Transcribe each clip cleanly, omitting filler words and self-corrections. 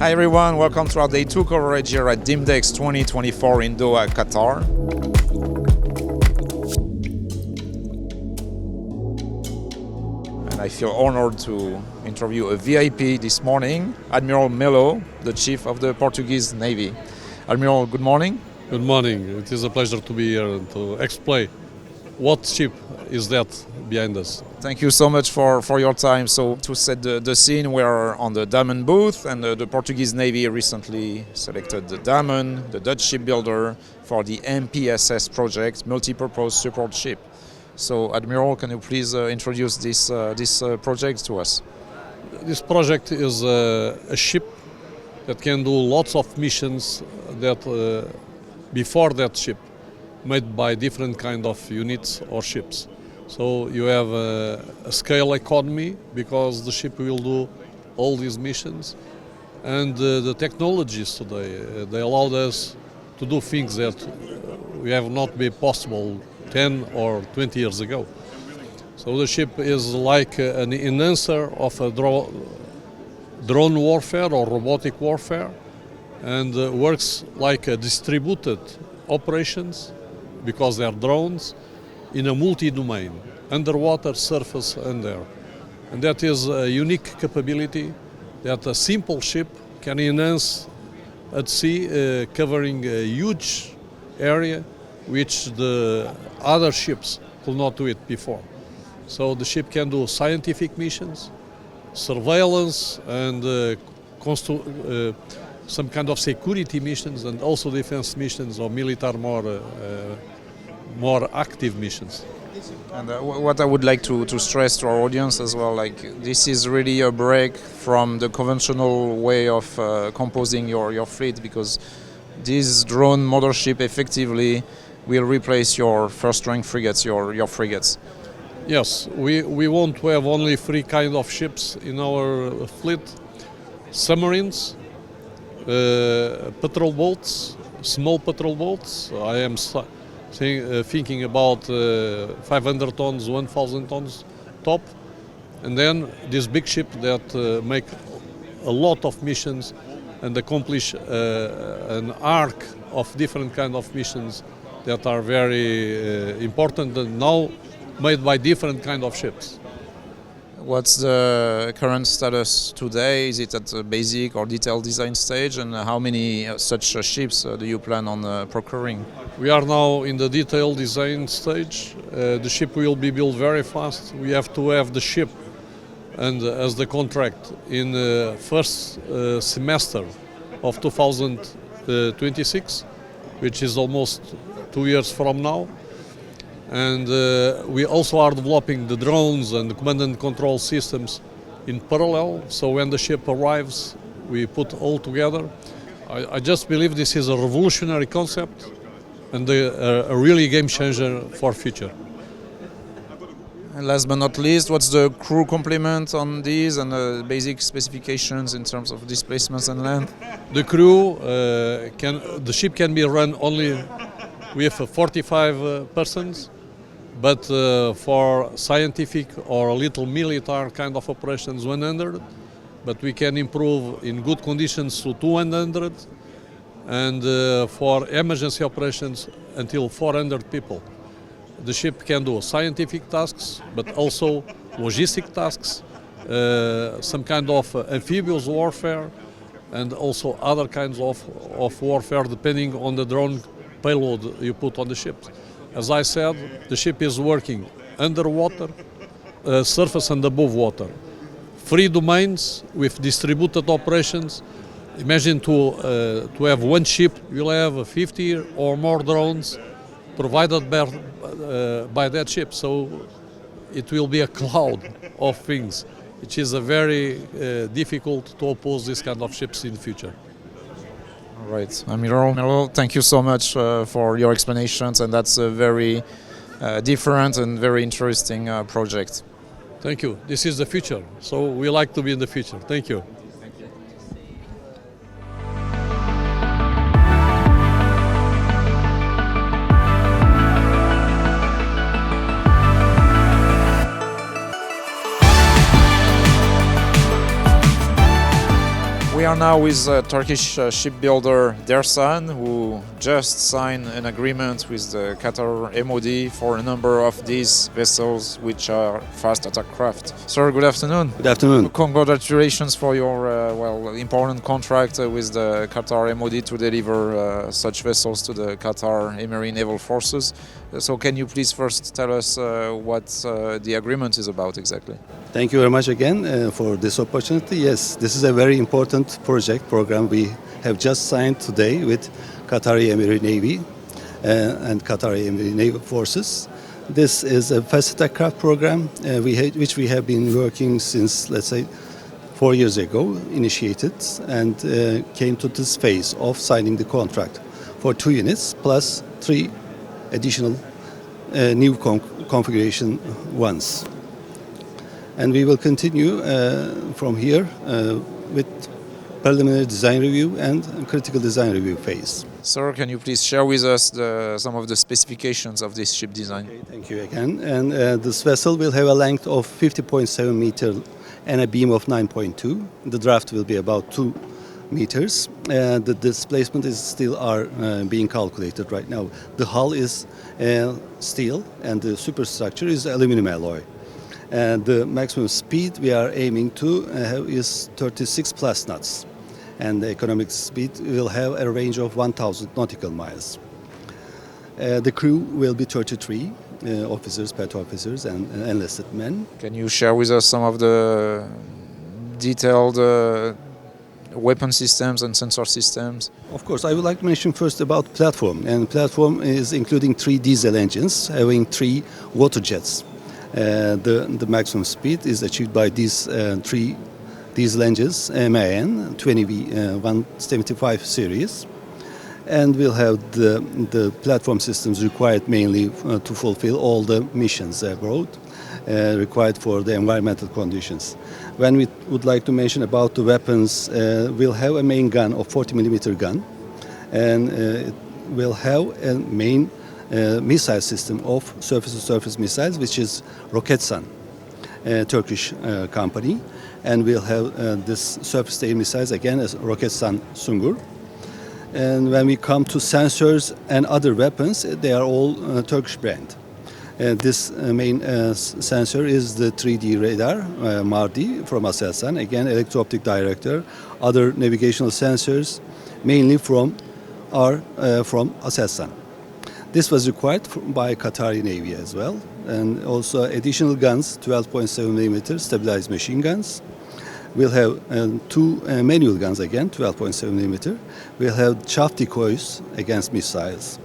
Hi everyone, welcome to our Day 2 coverage here at DIMDEX 2024 in Doha, Qatar. And I feel honored to interview a VIP this morning, Admiral Melo, the Chief of the Portuguese Navy. Admiral, good morning. Good morning. It is a pleasure to be here and to explain what ship is that behind us. Thank you so much for your time. So to set the scene, we're on the Damen booth, and the Portuguese Navy recently selected the Damen, the Dutch shipbuilder, for the MPSS project, multi-purpose support ship. So Admiral, can you please introduce this project to us? This project is a ship that can do lots of missions that before that ship made by different kind of units or ships. So you have a scale economy because the ship will do all these missions, and the technologies today they allowed us to do things that we have not been possible 10 or 20 years ago. So the ship is like an enhancer of a drone warfare or robotic warfare, and works like a distributed operations because they are drones in a multi-domain, underwater, surface and air. And that is a unique capability that a simple ship can enhance at sea, covering a huge area which the other ships could not do it before. So the ship can do scientific missions, surveillance and some kind of security missions, and also defense missions or military more active missions. And what I would like to stress to our audience as well, like this is really a break from the conventional way of composing your fleet, because this drone mothership effectively will replace your first-rank frigates, your frigates. Yes, we want to have only three kinds of ships in our fleet: submarines, patrol boats, small patrol boats. I am thinking about 500 tons, 1,000 tons top, and then this big ship that make a lot of missions and accomplish an arc of different kind of missions that are very important and now made by different kind of ships. What's the current status today? Is it at the basic or detailed design stage, and how many such ships do you plan on procuring? We are now in the detailed design stage. The ship will be built very fast. We have to have the ship and as the contract in the first semester of 2026, which is almost 2 years from now. And we also are developing the drones and the command and control systems in parallel. So when the ship arrives, we put all together. I just believe this is a revolutionary concept and a really game changer for future. And last but not least, what's the crew complement on these and the basic specifications in terms of displacements and length? The crew the ship can be run only with 45 persons, but for scientific or a little military kind of operations 100, but we can improve in good conditions to 200, and for emergency operations until 400 people. The ship can do scientific tasks, but also logistic tasks, some kind of amphibious warfare, and also other kinds of warfare depending on the drone payload you put on the ship. As I said, the ship is working underwater, surface and above water. 3 domains with distributed operations. Imagine to have one ship, you'll have 50 or more drones provided by that ship. So it will be a cloud of things, which is a very difficult to oppose this kind of ships in the future. All right, Admiral Melo, thank you so much for your explanations, and that's a very different and very interesting project. Thank you. This is the future, so we like to be in the future. Thank you. We are now with Turkish shipbuilder Dearsan, who just signed an agreement with the Qatar MOD for a number of these vessels, which are fast attack craft. Sir, good afternoon. Good afternoon. Congratulations for your important contract with the Qatar MOD to deliver such vessels to the Qatar Marine Naval Forces. So can you please first tell us what the agreement is about exactly? Thank you very much again for this opportunity. Yes, this is a very important program we have just signed today with Qatar Marine Navy and Qatar Marine Naval Forces. This is a fast attack craft program which we have been working since, let's say, 4 years ago, initiated, and came to this phase of signing the contract for 2 units plus 3 additional new configuration ones. And we will continue from here with preliminary design review and critical design review phase. Sir, can you please share with us some of the specifications of this ship design? Okay, thank you again. And this vessel will have a length of 50.7 meters and a beam of 9.2. The draft will be about 2 meters. The displacement is still being calculated right now. The hull is steel and the superstructure is aluminum alloy. And the maximum speed we are aiming to have is 36 plus knots. And the economic speed will have a range of 1,000 nautical miles. The crew will be 33 officers, pet officers, and enlisted men. Can you share with us some of the detailed weapon systems and sensor systems? Of course, I would like to mention first about platform. And platform is including 3 diesel engines, having 3 water jets. The maximum speed is achieved by these 3 diesel engines, MAN 20V 175 series, and we'll have the platform systems required mainly to fulfill all the missions abroad required for the environmental conditions. When we would like to mention about the weapons, we'll have a main gun of 40mm gun, and it will have a main missile system of surface-to-surface missiles, which is Roketsan, a Turkish company, and we'll have this surface-to-air missiles again as Roketsan Sungur. And when we come to sensors and other weapons, they are all Turkish brand. This main sensor is the 3D radar, Mardi from Aselsan, again electro-optic director, other navigational sensors, mainly from Aselsan. This was required by Qatari Navy as well, and also additional guns, 12.7mm stabilized machine guns. We'll have 2 manual guns again, 12.7mm. We'll have chaff decoys against missiles.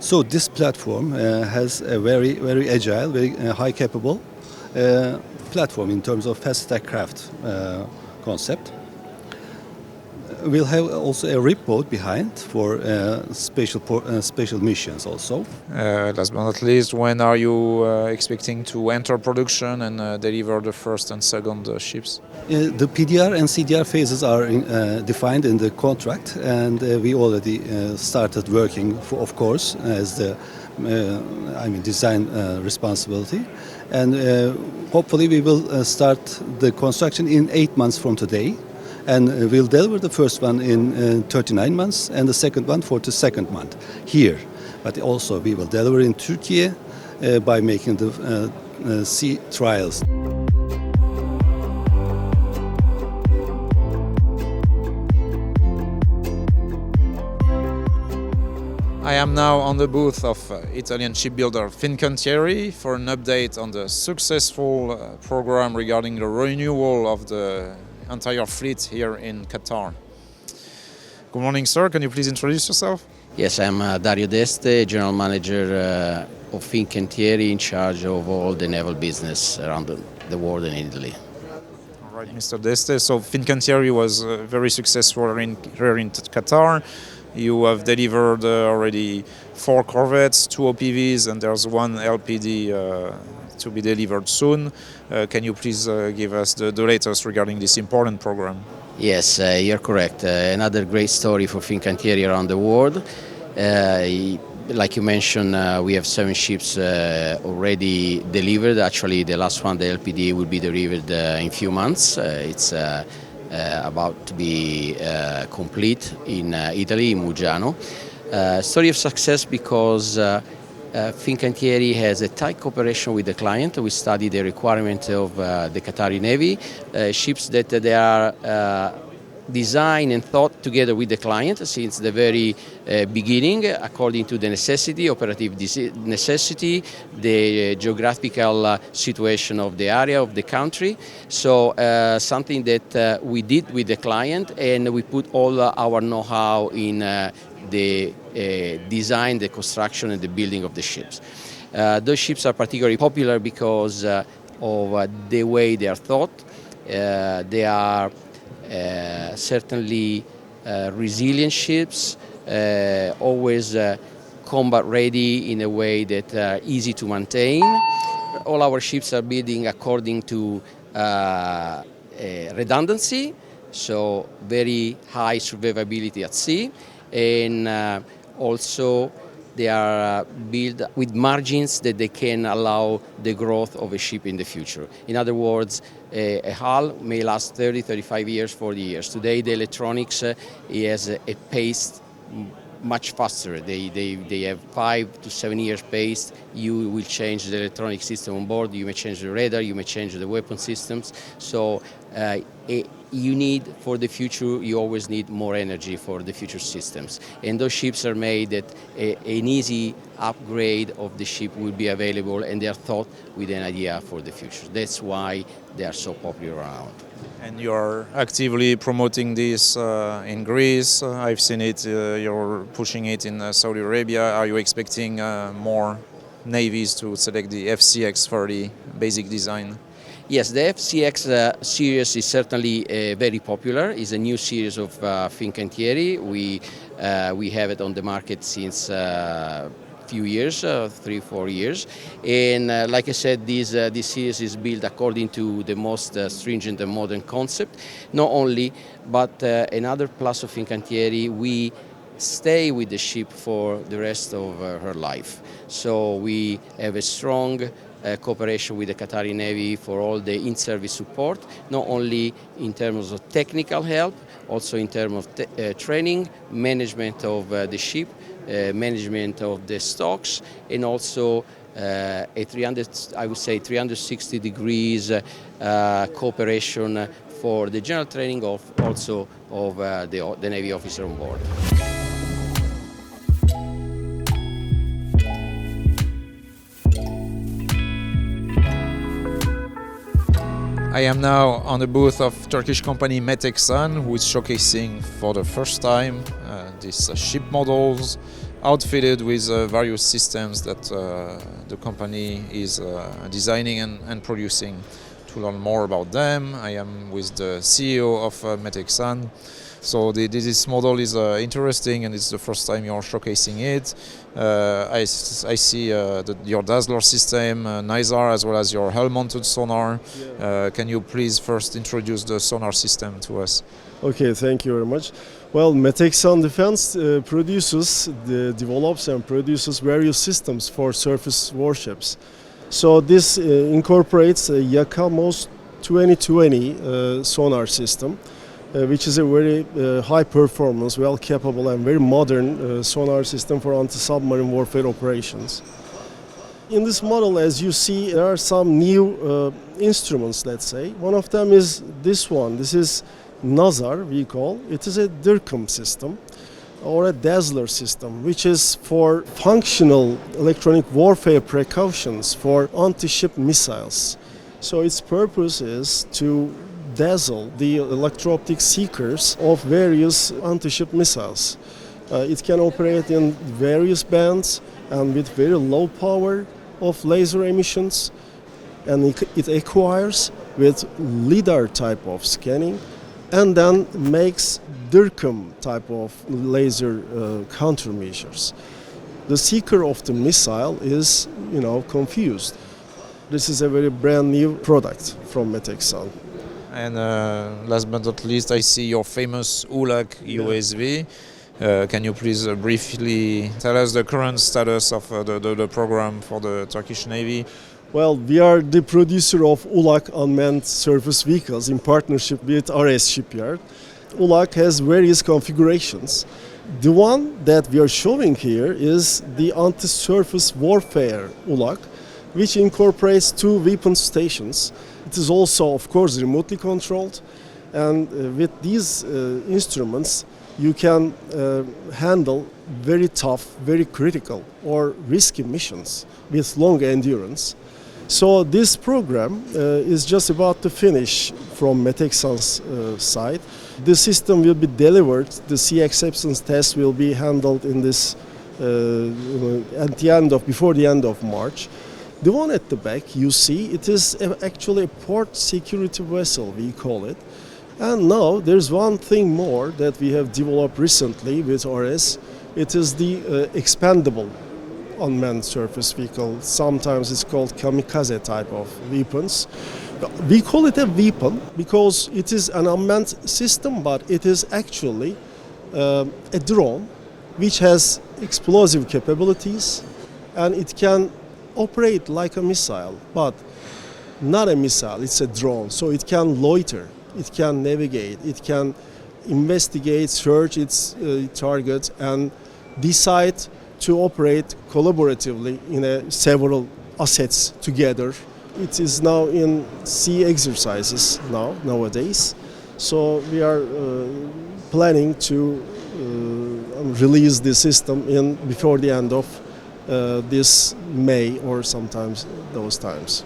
So this platform has a very agile, very high capable platform in terms of fast attack craft concept. We'll have also a rip boat behind for special missions also. Last but not least, when are you expecting to enter production and deliver the first and second ships? The PDR and CDR phases are defined in the contract, and we already started working, of course, as the design responsibility. And hopefully we will start the construction in 8 months from today. And we'll deliver the first one in 39 months and the second one for the second month here. But also we will deliver in Turkey by making the sea trials. I am now on the booth of Italian shipbuilder Fincantieri for an update on the successful program regarding the renewal of the entire fleet here in Qatar. Good morning, sir. Can you please introduce yourself? Yes, I'm Dario Deste, General Manager of Fincantieri, in charge of all the naval business around the world in Italy. All right, Mr. Deste. So Fincantieri was very successful here in Qatar. You have delivered already 4 corvettes, 2 OPVs, and there's 1 LPD to be delivered soon. Can you please give us the latest regarding this important program? Yes, you're correct. Another great story for Fincantieri around the world. Like you mentioned, we have 7 ships already delivered. Actually, the last one, the LPD, will be delivered in a few months. It's about to be complete in Italy, in Muggiano. Story of success because Fincantieri has a tight cooperation with the client. We study the requirement of the Qatari Navy, ships that they are designed and thought together with the client since the very beginning, according to the necessity, operative necessity, the geographical situation of the area, of the country. So something that we did with the client, and we put all our know-how in the design, the construction and the building of the ships. Those ships are particularly popular because of the way they are thought. They are certainly resilient ships, always combat ready in a way that are easy to maintain. All our ships are building according to redundancy, so very high survivability at sea, and also they are built with margins that they can allow the growth of a ship in the future. In other words, a hull may last 30, 35 years, 40 years. Today the electronics is a pace much faster. They have 5 to 7 years pace. You will change the electronic system on board, you may change the radar, you may change the weapon systems. So you need, for the future, you always need more energy for the future systems. And those ships are made that an easy upgrade of the ship will be available, and they are thought with an idea for the future. That's why they are so popular around. And you're actively promoting this in Greece. I've seen it, you're pushing it in Saudi Arabia. Are you expecting more navies to select the FCX30 basic design? Yes, the FCX series is certainly very popular. It's a new series of Fincantieri. We have it on the market since few years, 3-4 years, and like I said, this series is built according to the most stringent and modern concept. Not only, but another plus of Fincantieri, we stay with the ship for the rest of her life. So we have a strong cooperation with the Qatari Navy for all the in-service support, not only in terms of technical help, also in terms of training, management of the ship, management of the stocks, and also a 360 degrees cooperation for the general training of the Navy officer on board. I am now on the booth of Turkish company Meteksan, who is showcasing for the first time these ship models outfitted with various systems that the company is designing and producing. To learn more about them, I am with the CEO of Meteksan. So this model is interesting, and it's the first time you're showcasing it. I see your dazzler system, NISAR, as well as your hull-mounted sonar. Yeah. Can you please first introduce the sonar system to us? Okay, thank you very much. Well, Meteksan Defense develops and produces various systems for surface warships. So this incorporates a Yakamos 2020 sonar system, which is a very high performance, well capable and very modern sonar system for anti-submarine warfare operations. In this model, as you see, there are some new instruments, let's say. One of them is this one. This is NISAR, we call. It is a DIRCM system or a dazzler system, which is for functional electronic warfare precautions for anti-ship missiles. So its purpose is to dazzle the electro-optic seekers of various anti-ship missiles. It can operate in various bands and with very low power of laser emissions, and it acquires with LIDAR type of scanning, and then makes DIRCM type of laser countermeasures. The seeker of the missile is, confused. This is a very brand new product from Meteksan. And last but not least, I see your famous ULAC USV. Can you please briefly tell us the current status of the program for the Turkish Navy? Well, we are the producer of ULAC unmanned surface vehicles in partnership with RS Shipyard. ULAC has various configurations. The one that we are showing here is the anti-surface warfare ULAC, which incorporates 2 weapon stations. It is also, of course, remotely controlled, and with these instruments you can handle very tough, very critical or risky missions with long endurance. So this program is just about to finish from Meteksan's side. The system will be delivered, the sea acceptance test will be handled in this before the end of March. The one at the back you see, it is actually a port security vessel, we call it. And now there's one thing more that we have developed recently with RS. It is the expandable unmanned surface vehicle. Sometimes it's called kamikaze type of weapons. We call it a weapon because it is an unmanned system, but it is actually a drone which has explosive capabilities, and it can operate like a missile, but not a missile, it's a drone. So it can loiter, it can navigate, it can investigate, search its target, and decide to operate collaboratively in several assets together. It is now in sea exercises nowadays. So we are planning to release the system before the end of this May or sometimes those times.